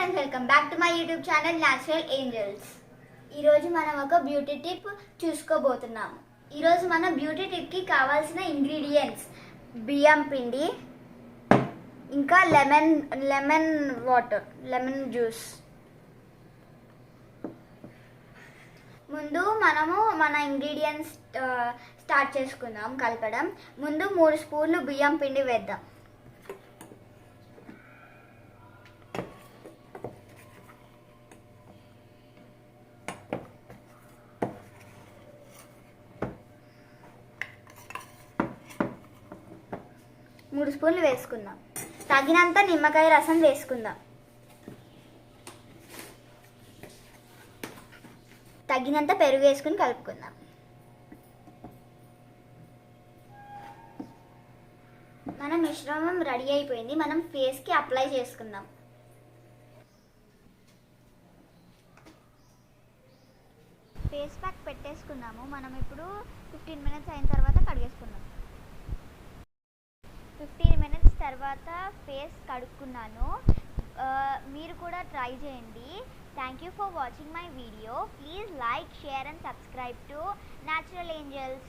Friends, welcome back to my YouTube channel natural angels. ఈరోజు మనం ఒక బ్యూటీ టిప్ చూసుకోబోతున్నాము. ఈరోజు మన బ్యూటీ టిప్కి కావాల్సిన ఇంగ్రీడియంట్స్ బియ్యం పిండి, ఇంకా లెమన్ వాటర్, లెమన్ జ్యూస్. ముందు మనము మన ఇంగ్రీడియంట్స్ స్టార్ట్ చేసుకుందాం కలపడం. ముందు 3 స్పూన్లు బియ్యం పిండి వేద్దాం. మూడు స్పూన్లు వేసుకుందాం. తగినంత నిమ్మకాయ రసం వేసుకుందాం. తగినంత పెరుగు వేసుకుని కలుపుకుందాం. మన మిశ్రమం రెడీ అయిపోయింది. మనం ఫేస్కి అప్లై చేసుకుందాం. ఫేస్ ప్యాక్ పెట్టేసుకున్నాము. మనం ఇప్పుడు 15 మినిట్స్ అయిన తర్వాత కడిగేసుకుందాం. 15 మినిట్స్ తర్వాత ఫేస్ కడుక్కున్నాను. మీరు కూడా ట్రై చేయండి. Thank you for watching my video. Please like, share and subscribe to natural angels.